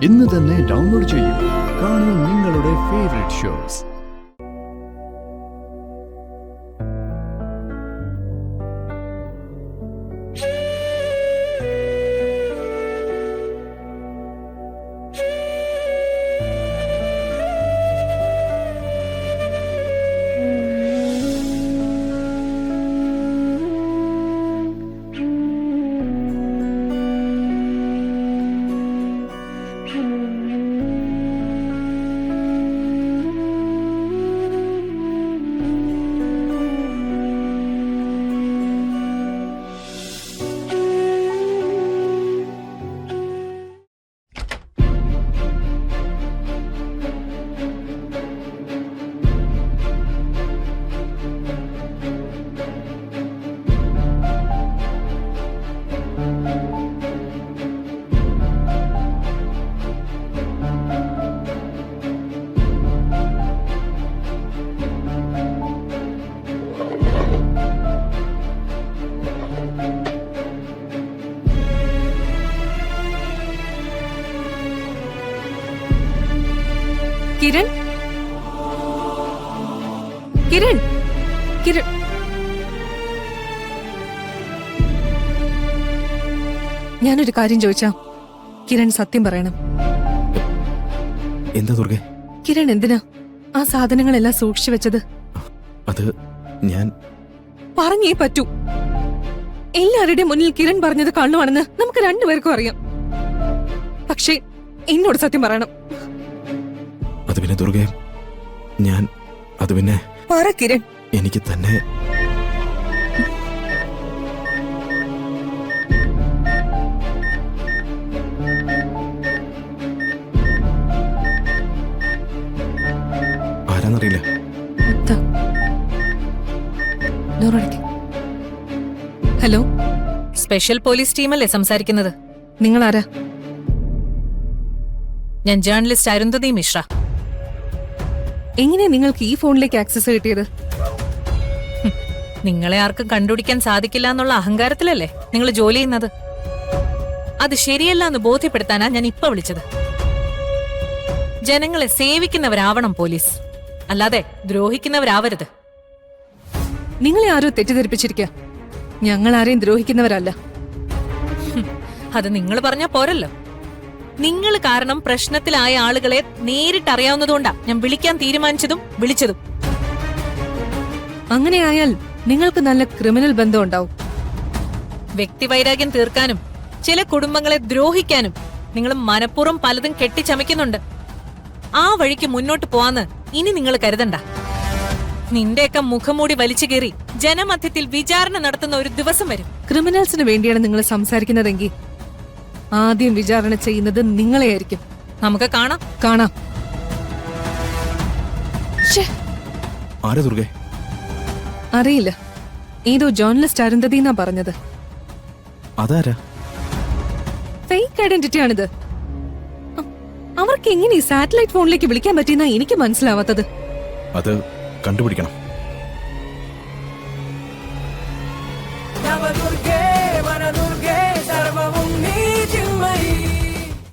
ഇന്ന് തന്നെ ഡൗൺലോഡ് ചെയ്യൂ. കാണൂ നിങ്ങളുടെ ഫേവറേറ്റ് ഷോസ്. കിരൺ, കിരൺ, കിരൺ, ഞാനൊരു കാര്യം ചോദിച്ചാ കിരൺ സത്യം പറയണം. എന്താ ദുർഗെ? കിരൺ എന്തിനാ ആ സാധനങ്ങളെല്ലാം സൂക്ഷിച്ചു വെച്ചത്? അത് ഞാൻ പറഞ്ഞേ പറ്റൂ. എല്ലാവരുടെയും മുന്നിൽ കിരൺ പറഞ്ഞത് കള്ളുവാണെന്ന് നമുക്ക് രണ്ടുപേർക്കും അറിയാം. പക്ഷേ എന്നോട് സത്യം പറയണം. അത് പിന്നെ ദുർഗെ, ഞാൻ അത് പിന്നെ പറ കിരൺ. എനിക്ക് തന്നെ ആരാന്നറിയില്ല. ഹലോ, സ്പെഷ്യൽ പോലീസ് ടീമല്ലേ സംസാരിക്കുന്നത്? നിങ്ങൾ ആരാ? ഞാൻ ജേർണലിസ്റ്റ് അരുന്ധതി മിശ്ര. എങ്ങനെയാ നിങ്ങൾക്ക് ഈ ഫോണിലേക്ക് ആക്സസ് കിട്ടിയത്? നിങ്ങളെ ആർക്കും കണ്ടുപിടിക്കാൻ സാധിക്കില്ല എന്നുള്ള അഹങ്കാരത്തിലല്ലേ നിങ്ങൾ ജോലി ചെയ്യുന്നത്? അത് ശരിയല്ല എന്ന് ബോധ്യപ്പെടുത്താനാ ഞാൻ ഇപ്പൊ വിളിച്ചത്. ജനങ്ങളെ സേവിക്കുന്നവരാവണം പോലീസ്, അല്ലാതെ ദ്രോഹിക്കുന്നവരാവരുത്. നിങ്ങളെ ആരോ തെറ്റിദ്ധരിപ്പിച്ചിരിക്കുക. ഞങ്ങൾ ആരെയും ദ്രോഹിക്കുന്നവരല്ല. അത് നിങ്ങൾ പറഞ്ഞാ പോരല്ലോ. നിങ്ങൾ കാരണം പ്രശ്നത്തിലായ ആളുകളെ നേരിട്ടറിയാവുന്നതുകൊണ്ടാ ഞാൻ വിളിക്കാൻ തീരുമാനിച്ചതും വിളിച്ചതും. അങ്ങനെയായാൽ നിങ്ങൾക്ക് നല്ല ക്രിമിനൽ ബന്ധം ഉണ്ടാവും. വ്യക്തിവൈരാഗ്യം തീർക്കാനും ചില കുടുംബങ്ങളെ ദ്രോഹിക്കാനും നിങ്ങൾ മനഃപൂർവ്വം പലതും കെട്ടിച്ചമയ്ക്കുന്നുണ്ട്. ആ വഴിക്ക് മുന്നോട്ട് പോവാന്ന് ഇനി നിങ്ങൾ കരുതണ്ട. നിന്റെയൊക്കെ മുഖംമൂടി വലിച്ചു കയറി ജനമധ്യത്തിൽ വിചാരണ നടത്തുന്ന ഒരു ദിവസം വരും. ക്രിമിനൽസിന് വേണ്ടിയാണ് നിങ്ങൾ സംസാരിക്കുന്നതെങ്കിൽ ആദ്യം വിചാരണ ചെയ്യുന്നത് നിങ്ങളെയായിരിക്കും. നമുക്ക് കാണാം. കാണാം. ആരാ ദുർഗെ? അറിയില്ല, ഏതോ ജേർണലിസ്റ്റ് അരുന്ധതി എന്നാ പറഞ്ഞത്. അതാരാ? ഫേക്ക് ഐഡന്റിറ്റി ആണിത്. അവർക്ക് എങ്ങനെ ഈ സാറ്റലൈറ്റ് ഫോണിലേക്ക് വിളിക്കാൻ പറ്റിയെന്നാ എനിക്ക് മനസ്സിലാവാത്തത്. അത് കണ്ടുപിടിക്കണം.